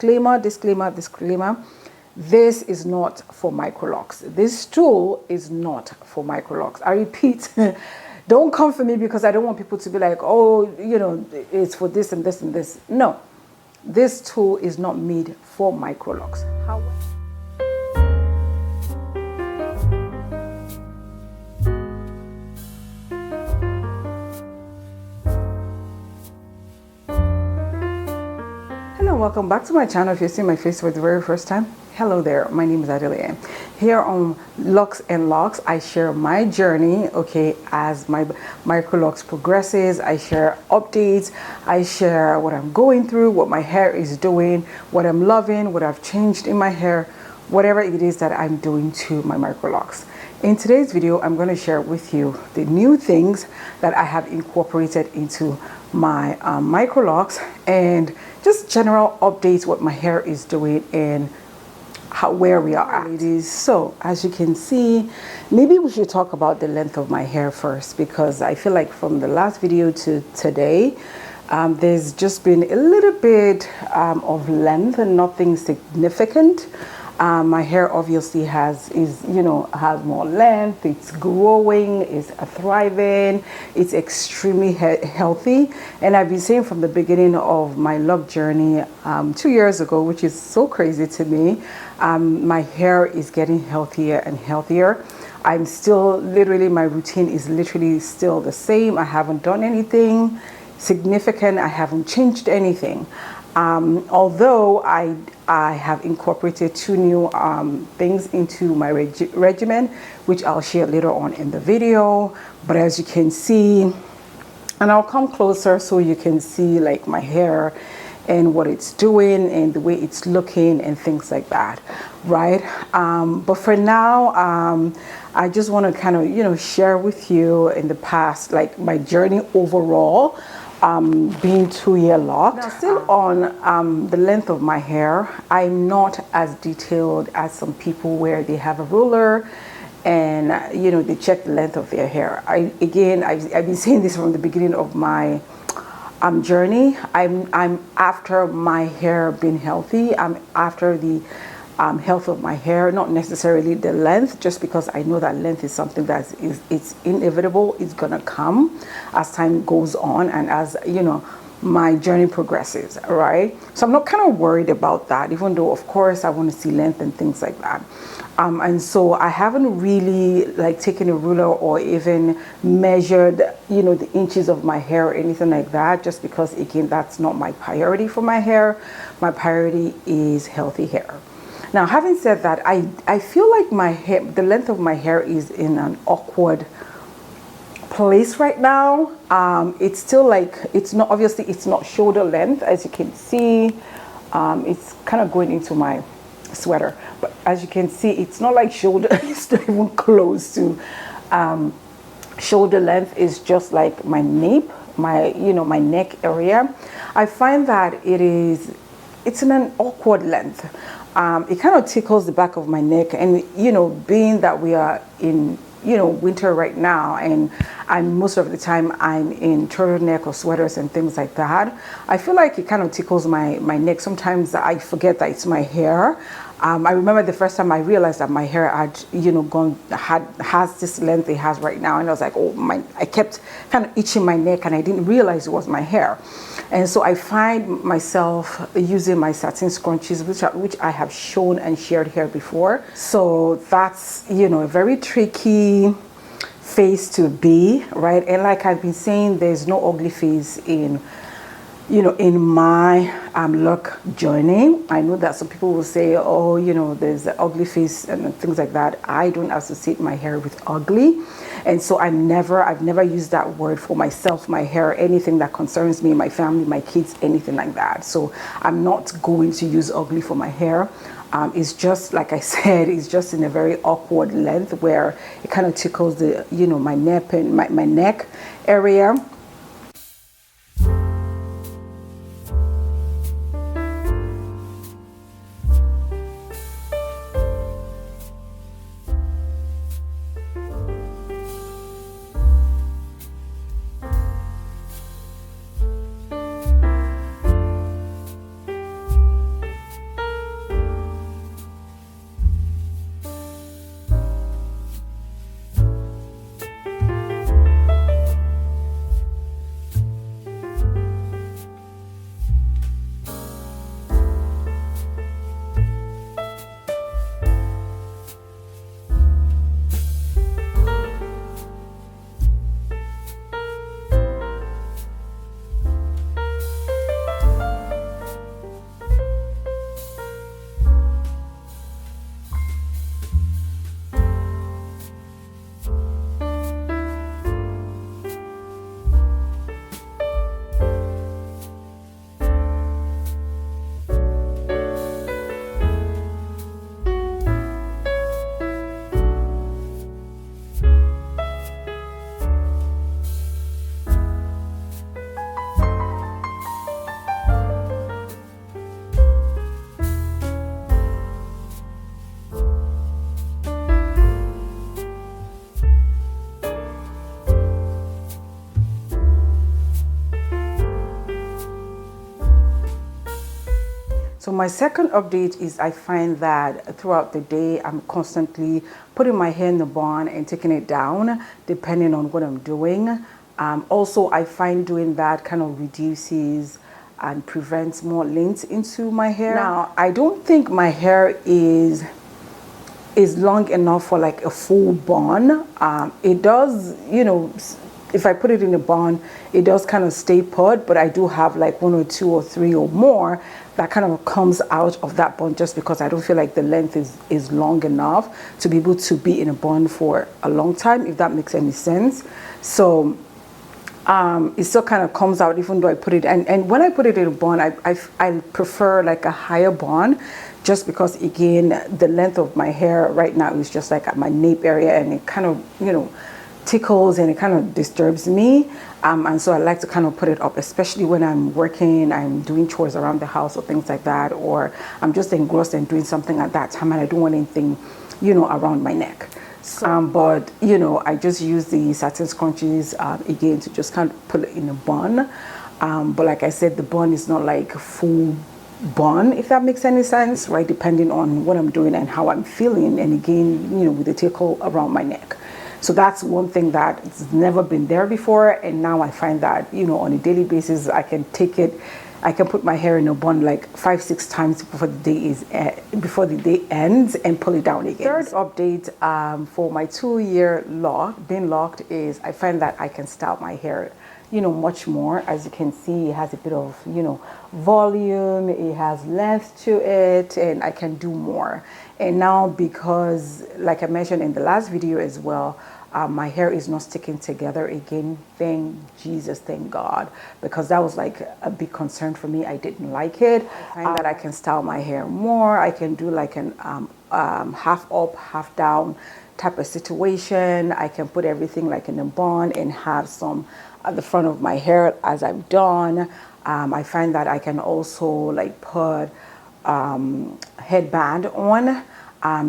Disclaimer, this is not for Micro-Locs. This tool is not for Micro-Locs. I repeat, don't come for me because I don't want people to be like, oh, it's for this and this and this. No, this tool is not made for Micro-Locs. Hello, welcome back to my channel. If you're seeing my face for the very first time, hello there, my name is Adelia. Here on Locks and Locks, I share my journey, okay, as my Micro-Locs progresses. I share updates, I share what I'm going through, what my hair is doing, what I'm loving, what I've changed in my hair, whatever it is that I'm doing to my Micro-Locs. In today's video, I'm going to share with you the new things that I have incorporated into my Micro-Locs and just general updates what my hair is doing and where we are at. Ladies, so as you can see, maybe we should talk about the length of my hair first, because I feel like from the last video to today, there's just been a little bit of length and nothing significant. My hair obviously has more length, it's growing, it's thriving, it's extremely healthy. And I've been saying from the beginning of my lock journey 2 years ago, which is so crazy to me, my hair is getting healthier and healthier. I'm still literally, my routine is literally still the same. I haven't done anything significant, I haven't changed anything. Although I have incorporated 2 new things into my regimen, which I'll share later on in the video. But as you can see, and I'll come closer so you can see like my hair and what it's doing and the way it's looking and things like that, right? But for now, I just want to kind of share with you in the past, like my journey overall. Being 2-year locked. Now, still on the length of my hair, I'm not as detailed as some people where they have a ruler and they check the length of their hair. I've been saying this from the beginning of my journey. I'm after my hair being healthy. I'm after the health of my hair, not necessarily the length, just because I know that length is something that it's inevitable. It's gonna come as time goes on and as my journey progresses, right? So I'm not kind of worried about that, even though of course I want to see length and things like that. And so I haven't really like taken a ruler or even measured the inches of my hair or anything like that, just because again that's not my priority for my hair. My priority is healthy hair. Now, having said that, I feel like my hair, the length of my hair is in an awkward place right now. It's still like, it's not shoulder length, as you can see. It's kind of going into my sweater, but as you can see, it's not like shoulder, it's not even close to shoulder length. It's just like my nape, my neck area. I find that it's in an awkward length. It kind of tickles the back of my neck, and being that we are in winter right now, and most of the time I'm in turtleneck or sweaters and things like that, I feel like it kind of tickles my neck. Sometimes I forget that it's my hair. I remember the first time I realized that my hair had has this length it has right now, and I was like, oh my, I kept kind of itching my neck and I didn't realize it was my hair. And so I find myself using my satin scrunchies, which I have shown and shared here before. So that's a very tricky phase to be, right? And like I've been saying, there's no ugly phase in my look journey. I know that some people will say, oh, there's the ugly face and things like that. I don't associate my hair with ugly. And so I've never used that word for myself, my hair, anything that concerns me, my family, my kids, anything like that. So I'm not going to use ugly for my hair. It's just, like I said, it's just in a very awkward length where it kind of tickles the, my neck and my neck area. So my second update is I find that throughout the day, I'm constantly putting my hair in the bun and taking it down depending on what I'm doing. Also, I find doing that kind of reduces and prevents more lint into my hair. Now, I don't think my hair is long enough for like a full bun. It does, you know, if I put it in a bun, it does kind of stay put, but I do have like 1 or 2 or 3 or more that kind of comes out of that bun just because I don't feel like the length is long enough to be able to be in a bun for a long time, if that makes any sense. So it still kind of comes out even though I put it, and when I put it in a bun, I prefer like a higher bun, just because again the length of my hair right now is just like at my nape area, and it kind of, you know, tickles and it kind of disturbs me, and so I like to kind of put it up, especially when I'm working, I'm doing chores around the house or things like that, or I'm just engrossed and doing something at that time and I don't want anything, you know, around my neck. So, but you know, I just use the satin scrunchies again to just kind of put it in a bun, but like I said, the bun is not like full bun, if that makes any sense, right? Depending on what I'm doing and how I'm feeling, and again, you know, with the tickle around my neck. So that's one thing that's never been there before, and now I find that, you know, on a daily basis I can take it, I can put my hair in a bun like 5-6 times before the day ends and pull it down again. Third update for my 2-year lock, being locked, is I find that I can style my hair, you know, much more. As you can see, it has a bit of, you know, volume, it has length to it, and I can do more. And now, because like I mentioned in the last video as well, my hair is not sticking together again. Thank Jesus, thank God, because that was like a big concern for me. I didn't like it. I find that I can style my hair more. I can do like an half up, half down type of situation. I can put everything like in a bun and have some at the front of my hair as I've done. I find that I can also like put headband on.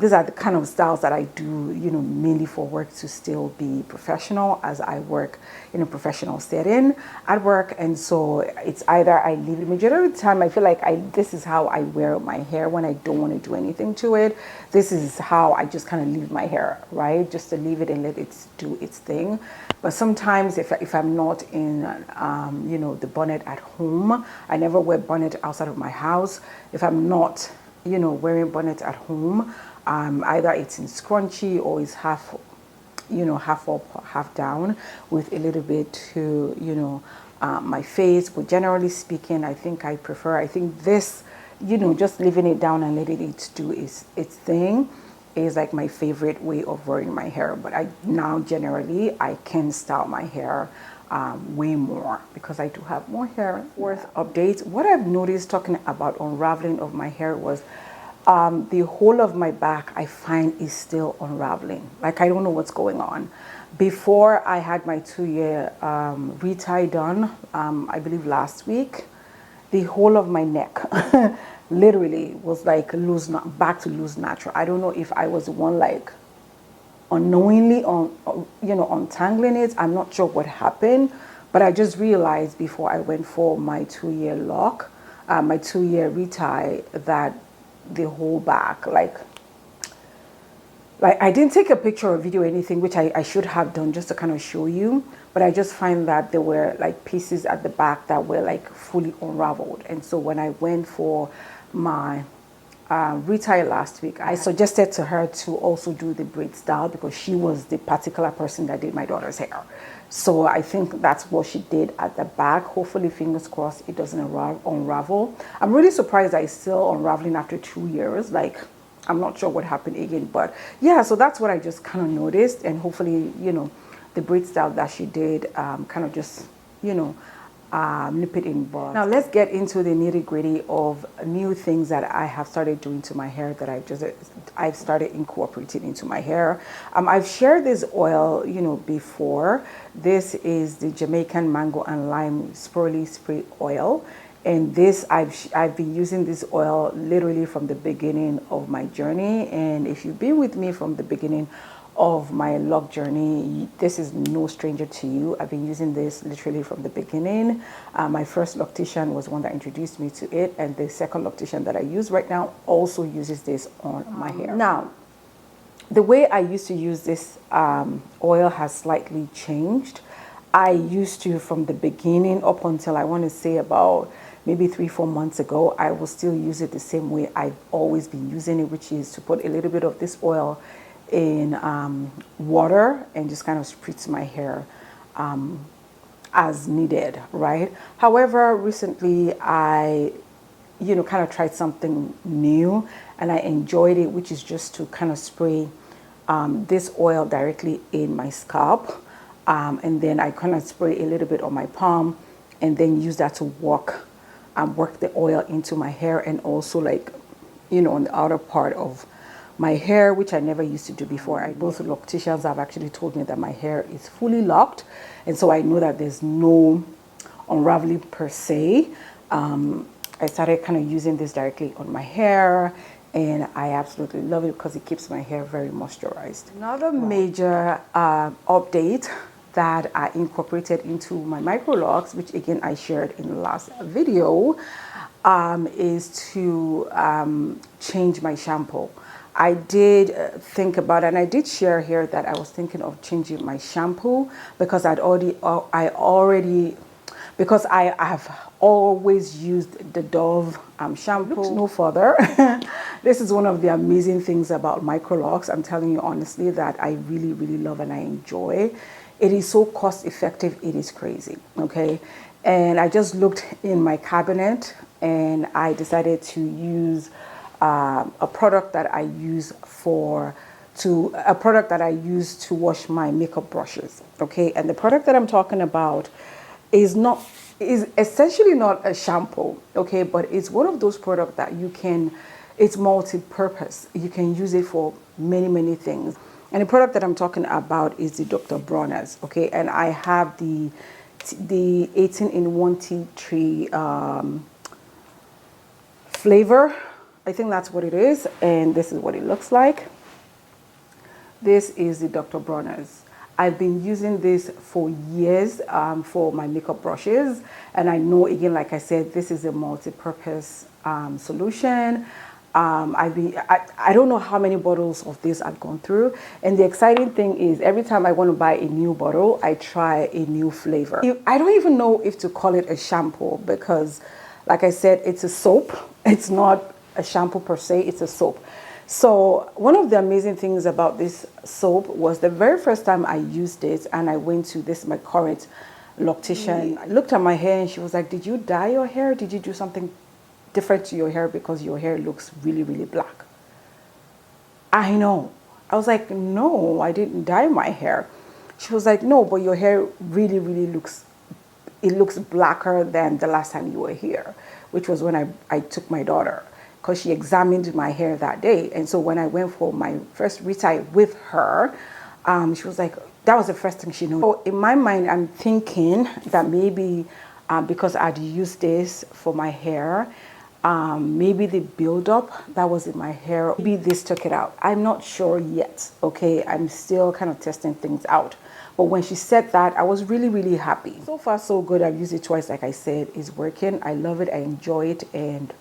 These are the kind of styles that I do, you know, mainly for work, to still be professional, as I work in a professional setting at work. And so it's either I leave it, majority of the time I feel like this is how I wear my hair when I don't want to do anything to it. This is how I just kind of leave my hair, right? Just to leave it and let it do its thing. But sometimes if I'm not in, you know, the bonnet at home, I never wear bonnet outside of my house. If I'm not, you know, wearing bonnet at home, either it's in scrunchy or it's half, you know, half up, half down, with a little bit to, you know, my face. But generally speaking, I think this, you know, just leaving it down and letting it do its thing is like my favorite way of wearing my hair. But now generally I can style my hair way more because I do have more hair. Fourth update, what I've noticed talking about unraveling of my hair was the whole of my back I find is still unraveling. Like, I don't know what's going on. Before I had my 2-year retie done, I believe last week, the whole of my neck literally was like back to loose natural. I don't know if I was the one like unknowingly you know, untangling it. I'm not sure what happened, but I just realized before I went for my 2-year lock, my 2-year retie, that the whole back, like I didn't take a picture or video or anything, which I should have done just to kind of show you, but I just find that there were like pieces at the back that were like fully unraveled. And so when I went for my retie last week, I suggested to her to also do the braid style because she was the particular person that did my daughter's hair. So I think that's what she did at the back. Hopefully, fingers crossed, it doesn't unravel. I'm really surprised that it's still unraveling after 2 years. Like, I'm not sure what happened again, but yeah, so that's what I just kind of noticed. And hopefully, you know, the braid style that she did kind of just, you know, nip it in bud. Now let's get into the nitty gritty of new things that I have started doing to my hair, that I've started incorporating into my hair. I've shared this oil, you know, before. This is the Jamaican mango and lime Sproil spray oil. And this, I've been using this oil literally from the beginning of my journey. And if you've been with me from the beginning of my lock journey, this is no stranger to you. I've been using this literally from the beginning. My first loctician was one that introduced me to it, and the second loctician that I use right now also uses this on my hair. Now, the way I used to use this oil has slightly changed. I used to, from the beginning up until I want to say about maybe 3-4 months ago, I will still use it the same way I've always been using it, which is to put a little bit of this oil in water and just kind of spritz my hair as needed, right? However, recently I kind of tried something new and I enjoyed it, which is just to kind of spray this oil directly in my scalp, and then I kind of spray a little bit on my palm and then use that to work the oil into my hair, and also like on the outer part of my hair, which I never used to do before. Both locticians have actually told me that my hair is fully locked, and so I know that there's no unraveling per se. I started kind of using this directly on my hair, and I absolutely love it because it keeps my hair very moisturized. Another major update that I incorporated into my Micro-Locs, which again I shared in the last video, is to change my shampoo. I did think about it, and I did share here that I was thinking of changing my shampoo because I have always used the Dove shampoo. Look no further. This is one of the amazing things about Micro-Locs. I'm telling you honestly that I really, really love and I enjoy. It is so cost effective, it is crazy, okay? And I just looked in my cabinet and I decided to use a product that I use to wash my makeup brushes, okay? And the product that I'm talking about is essentially not a shampoo, okay? But it's one of those products that it's multi-purpose. You can use it for many, many things. And the product that I'm talking about is the Dr. Bronners, okay? And I have the 18-in-1 tea tree flavor. I think that's what it is, and this is what it looks like. This is the Dr. Bronners. I've been using this for years for my makeup brushes, and I know, again, like I said, this is a multi-purpose solution. I don't know how many bottles of this I've gone through, and the exciting thing is every time I want to buy a new bottle, I try a new flavor. I don't even know if to call it a shampoo because, like I said, it's a soap. It's not a shampoo per se, it's a soap. So one of the amazing things about this soap was the very first time I used it, and I went to my current loctician. I looked at my hair and she was like, did you dye your hair? Did you do something different to your hair because your hair looks really, really black? I know. I was like, no, I didn't dye my hair. She was like, no, but your hair really, really looks blacker than the last time you were here, which was when I took my daughter, because she examined my hair that day. And so when I went for my first retie with her, she was like, that was the first thing she noticed. So in my mind, I'm thinking that maybe because I'd used this for my hair, maybe the buildup that was in my hair, maybe this took it out. I'm not sure yet, okay? I'm still kind of testing things out. But when she said that, I was really, really happy. So far, so good. I've used it twice, like I said. It's working. I love it. I enjoy it. And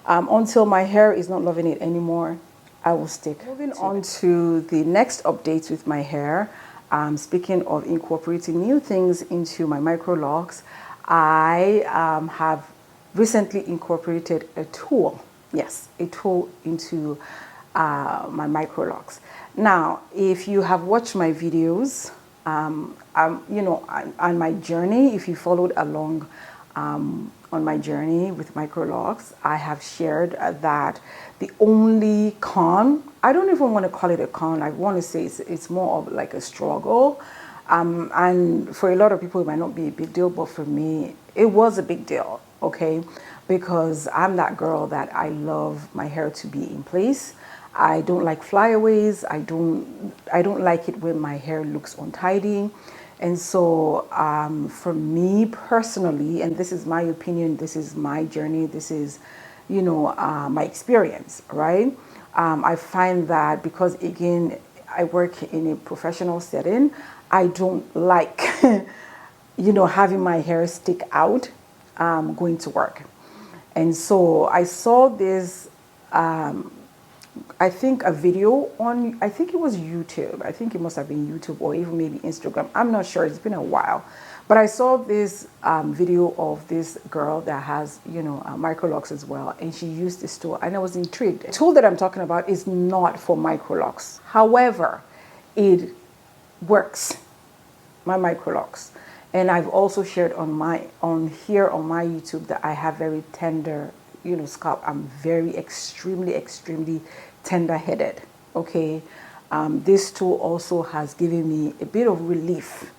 until my hair is not loving it anymore, I will stick. Moving on to the next updates with my hair. Speaking of incorporating new things into my Micro-Locs, I have recently incorporated a tool. Yes, a tool into my Micro-Locs. Now, if you have watched my videos, on my journey, if you followed along on my journey with Micro-Locs, I have shared that the only con, I don't even want to call it a con, I want to say it's more of like a struggle. And for a lot of people, it might not be a big deal, but for me, it was a big deal, okay? Because I'm that girl that I love my hair to be in place. I don't like flyaways. I don't like it when my hair looks untidy. And so for me personally, and this is my opinion, this is my journey, this is, my experience, right? I find that because, again, I work in a professional setting. I don't like, having my hair stick out going to work. And so I saw this, I think a video on, I think it was YouTube. I think it must have been YouTube or even maybe Instagram. I'm not sure. It's been a while. But I saw this video of this girl that has, Micro-Locs as well. And she used this tool and I was intrigued. The tool that I'm talking about is not for Micro-Locs. However, it works, my Micro-Locs. And I've also shared on here on my YouTube that I have very tender, scalp. I'm very extremely tender-headed. Okay, this tool also has given me a bit of relief.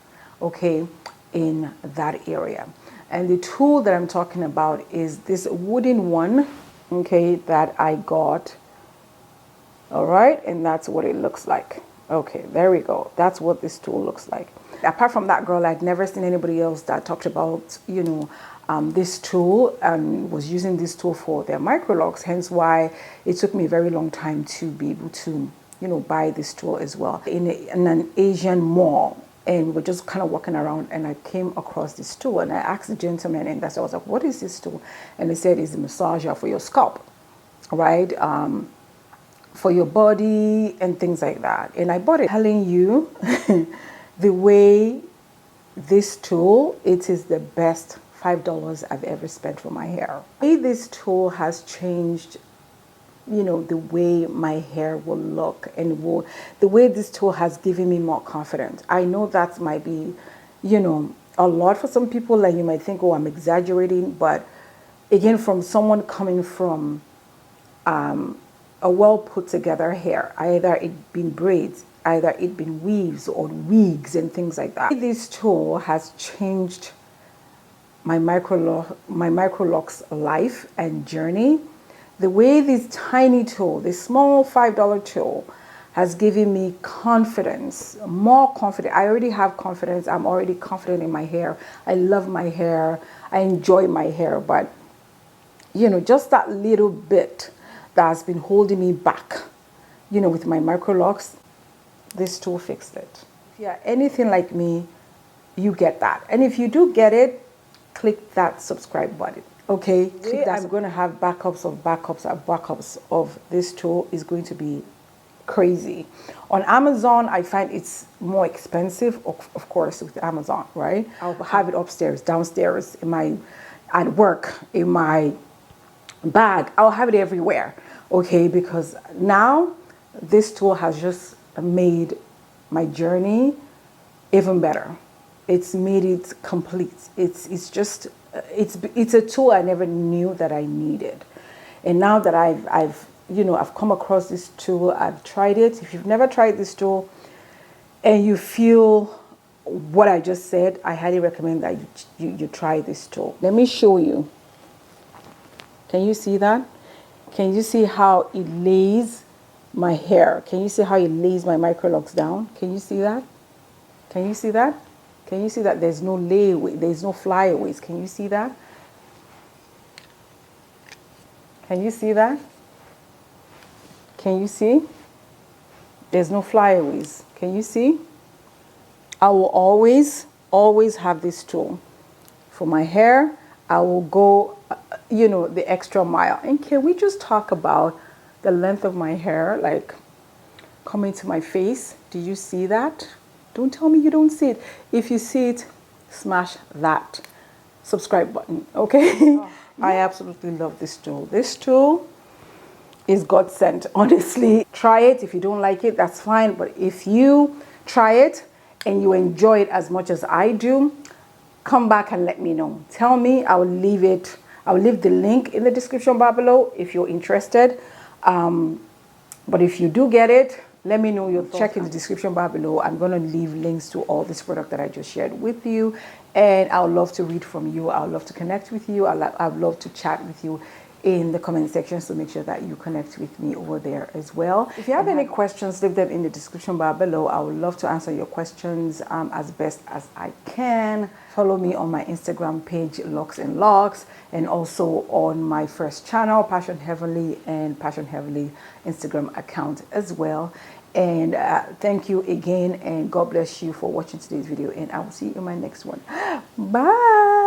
Okay, in that area. And the tool that I'm talking about is this wooden one. Okay, that I got. All right, and that's what it looks like. Okay, there we go. That's what this tool looks like. Apart from that girl, I'd never seen anybody else that talked about, this tool and was using this tool for their Micro-Locs. Hence why it took me a very long time to be able to, buy this tool as well. In an Asian mall, and we're just kind of walking around, and I came across this tool, and I asked the gentleman, and I was like, "What is this tool?" And he said, "It's a massager for your scalp, right? For your body and things like that." And I bought it. Telling you, the way this tool, it is the best $5 I've ever spent for my hair. The way this tool has changed, the way my hair will look, and the way this tool has given me more confidence. I know that might be, a lot for some people. Like you might think, oh, I'm exaggerating, but again, from someone coming from a well put together hair, either it been braids, either it been weaves or wigs and things like that. This tool has changed my Micro-Locs life and journey. The way this tiny tool, this small $5 tool, has given me confidence, more confidence. I already have confidence. I'm already confident in my hair. I love my hair. I enjoy my hair. But, just that little bit that has been holding me back, with my Micro-Locs, this tool fixed it. If you're anything like me, you get that. And if you do get it, click that subscribe button. Okay, I'm going to have backups of this tool is going to be crazy. On Amazon, I find it's more expensive, of course, with Amazon, right? I'll have it upstairs, downstairs, at work, in my bag. I'll have it everywhere, okay? Because now this tool has just made my journey even better. It's made it complete. It's a tool I never knew that I needed. And now that I've come across this tool, I've tried it. If you've never tried this tool and you feel what I just said, I highly recommend that you try this tool. Let me show you. Can you see that? Can you see how it lays my hair? Can you see how it lays my Micro-Locs down? Can you see that? Can you see that? Can you see that there's no layaway, there's no flyaways? Can you see that? Can you see that? Can you see? There's no flyaways. Can you see? I will always have this tool. For my hair, I will go, the extra mile. And can we just talk about the length of my hair, like coming to my face? Do you see that? Don't tell me you don't see it. If you see it, smash that subscribe button, okay? Oh, yeah. I absolutely love this tool. This tool is God sent, honestly. Try it. If you don't like it, that's fine. But if you try it and you enjoy it as much as I do, come back and let me know. Tell me. I'll leave the link in the description bar below if you're interested. But if you do get it, let me know. You'll check in the description bar below. I'm going to leave links to all this product that I just shared with you. And I would love to read from you. I would love to connect with you. I'd love to chat with you in the comment section, so make sure that you connect with me over there as well. If you have any questions, leave them in the description bar below. I would love to answer your questions as best as I can. Follow me on my Instagram page, Locks and Locks, and also on my first channel, Passion Heavenly, and Passion Heavenly Instagram account as well. And thank you again, and God bless you for watching today's video, and I will see you in my next one. Bye.